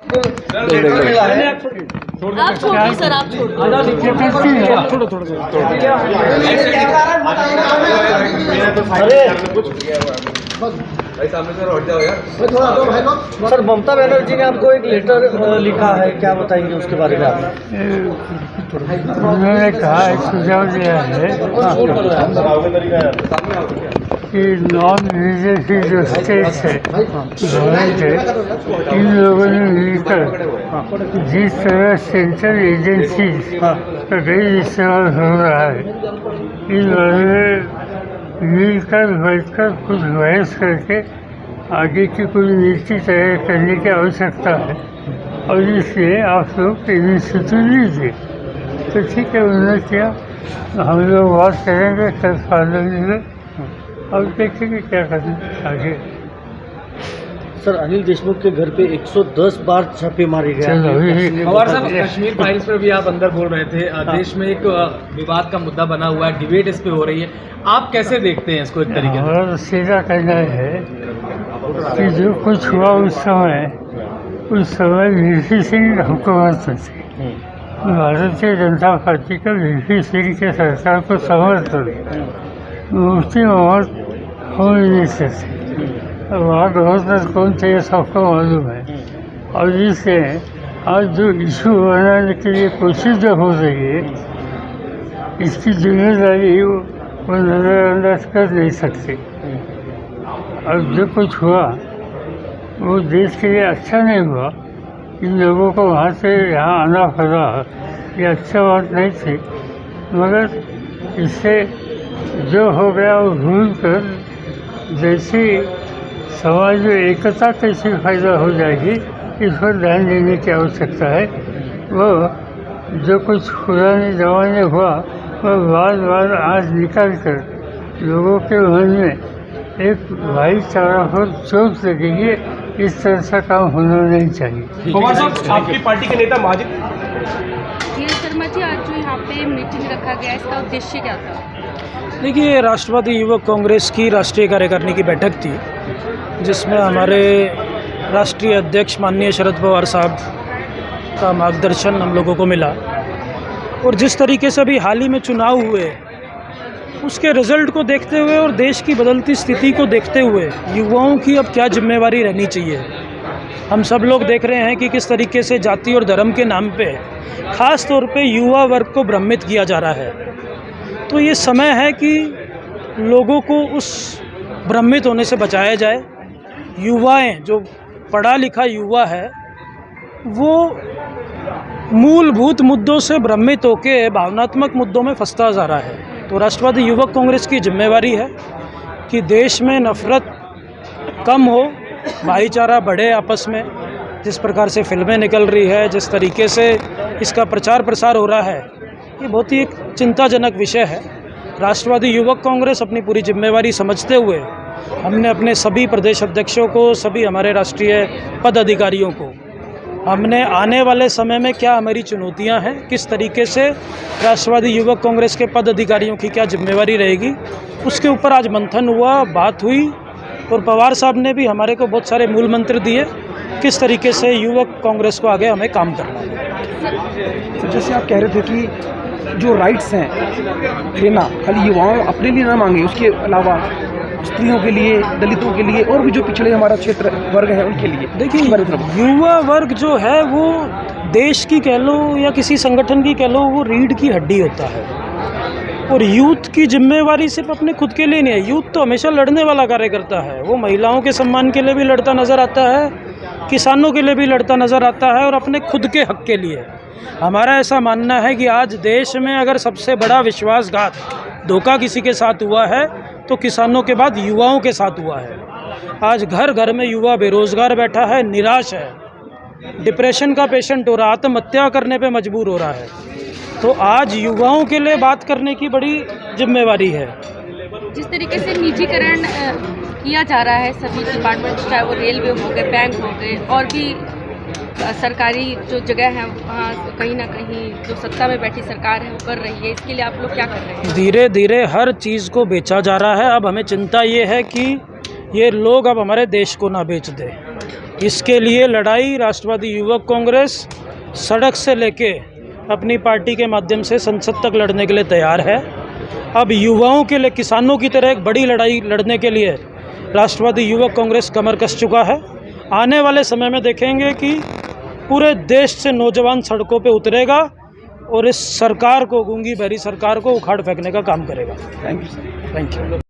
आप छोड़िए सर, आप छोड़िए। सर, ममता बनर्जी ने आपको एक लेटर लिखा है, क्या बताएंगे उसके बारे में आप? उन्होंने कहा, एक सुझाव दिया है कि नॉन रिलीजियस जो स्टेट्स है, गवर्नमेंट है, इन लोगों ने मिलकर जिस तरह सेंट्रल एजेंसीज का गैर इस्तेमाल हो रहा है, इन लोगों ने मिलकर बैठकर कुछ बहस करके आगे की कोई नीति तैयार करने की आवश्यकता है और इसलिए आप लोग इनिशिएटिव लीजिए। तो ठीक है, उन्होंने किया, हम लोग बात करेंगे कल पार्लियामेंट में और देखेंगे क्या करना आगे। सर, अनिल देशमुख के घर पे 110 बार छापे मारे गए। पवार साहब, कश्मीर फाइल्स पर भी आप अंदर बोल रहे थे। देश में एक विवाद का मुद्दा बना हुआ है, डिबेट इस पे हो रही है, आप कैसे देखते हैं इसको? एक तरीके से और सीधा कहना है कि जो कुछ हुआ उस समय वीपी सिंह हुकूमत में थी। भारतीय जनता पार्टी का वीपी सिंह के सरकार को समर्थन मुफ्ती मोहम्मद होम मिनिस्टर थे। वहाँ गवर्नर कौन थे ये सबको मालूम है। और इससे आज जो इशू बनाने के लिए कोशिश जो हो रही है, इसकी जिम्मेदारी वो नज़रअंदाज कर नहीं सकते। और जो कुछ हुआ वो देश के लिए अच्छा नहीं हुआ। इन लोगों को वहाँ से यहाँ आना पड़ा, ये अच्छा बात नहीं थी, मगर इससे जो हो गया वो भूल कर जैसी समाज में एकता कैसे फायदा हो जाएगी, इस पर ध्यान देने की आवश्यकता है। वो जो कुछ पुराने ज़माने हुआ वह बार आज निकाल कर लोगों के मन में एक भाईचारा पर चोट लगेगी, इस तरह से काम होना नहीं चाहिए। पवार साहब, आपकी पार्टी के नेता माजिद शर्मा जी, आज जो यहाँ पे मीटिंग रखा गया, इसका उद्देश्य क्या था? देखिए, राष्ट्रवादी युवक कांग्रेस की राष्ट्रीय कार्यकारिणी की बैठक थी, जिसमें हमारे राष्ट्रीय अध्यक्ष माननीय शरद पवार साहब का मार्गदर्शन हम लोगों को मिला। और जिस तरीके से अभी हाल ही में चुनाव हुए, उसके रिजल्ट को देखते हुए और देश की बदलती स्थिति को देखते हुए युवाओं की अब क्या जिम्मेवारी रहनी चाहिए। हम सब लोग देख रहे हैं कि किस तरीके से जाति और धर्म के नाम पे ख़ास तौर पे युवा वर्ग को भ्रमित किया जा रहा है। तो ये समय है कि लोगों को उस भ्रमित होने से बचाया जाए। युवाएं, जो पढ़ा लिखा युवा है, वो मूलभूत मुद्दों से भ्रमित होकर भावनात्मक मुद्दों में फंसता जा रहा है। तो राष्ट्रवादी युवक कांग्रेस की जिम्मेवारी है कि देश में नफरत कम हो, भाईचारा बढ़े आपस में। जिस प्रकार से फिल्में निकल रही है, जिस तरीके से इसका प्रचार प्रसार हो रहा है, ये बहुत ही एक चिंताजनक विषय है। राष्ट्रवादी युवक कांग्रेस अपनी पूरी जिम्मेवारी समझते हुए हमने अपने सभी प्रदेश अध्यक्षों को, सभी हमारे राष्ट्रीय पदाधिकारियों को, हमने आने वाले समय में क्या हमारी चुनौतियां हैं, किस तरीके से राष्ट्रवादी युवक कांग्रेस के पदाधिकारियों की क्या जिम्मेवारी रहेगी, उसके ऊपर आज मंथन हुआ, बात हुई। और पवार साहब ने भी हमारे को बहुत सारे मूल मंत्र दिए, किस तरीके से युवक कांग्रेस को आगे हमें काम करना है। तो जैसे आप कह रहे थे कि जो राइट्स हैं लेना खाली युवाओं अपने लिए ना मांगे, उसके अलावा स्त्रियों के लिए, दलितों के लिए और भी जो पिछड़े हमारा क्षेत्र वर्ग है उनके लिए। देखिए, युवा वर्ग जो है वो देश की कह लो या किसी संगठन की कह लो, वो रीढ़ की हड्डी होता है। और यूथ की जिम्मेवारी सिर्फ अपने खुद के लिए नहीं है। यूथ तो हमेशा लड़ने वाला कार्य करता है। वो महिलाओं के सम्मान के लिए भी लड़ता नज़र आता है, किसानों के लिए भी लड़ता नज़र आता है, और अपने खुद के हक के लिए। हमारा ऐसा मानना है कि आज देश में अगर सबसे बड़ा विश्वासघात, धोखा किसी के साथ हुआ है तो किसानों के बाद युवाओं के साथ हुआ है। आज घर घर में युवा बेरोजगार बैठा है, निराश है, डिप्रेशन का पेशेंट हो रहा, आत्महत्या करने पे मजबूर हो रहा है। तो आज युवाओं के लिए बात करने की बड़ी जिम्मेवारी है। जिस तरीके से निजीकरण किया जा रहा है सभी डिपार्टमेंट, चाहे वो रेलवे हो गए, बैंक हो गए, और भी सरकारी जो जगह है वहाँ कहीं ना कहीं जो सत्ता में बैठी सरकार है वो कर रही है, इसके लिए आप लोग क्या कर रहे हैं? धीरे धीरे हर चीज़ को बेचा जा रहा है। अब हमें चिंता ये है कि ये लोग अब हमारे देश को ना बेच दें। इसके लिए लड़ाई राष्ट्रवादी युवक कांग्रेस सड़क से लेके अपनी पार्टी के माध्यम से संसद तक लड़ने के लिए तैयार है। अब युवाओं के लिए, किसानों की तरह एक बड़ी लड़ाई लड़ने के लिए राष्ट्रवादी युवक कांग्रेस कमर कस चुका है। आने वाले समय में देखेंगे कि पूरे देश से नौजवान सड़कों पे उतरेगा और इस सरकार को, गूंगी बहरी सरकार को उखाड़ फेंकने का काम करेगा। Thank you sir. Thank you.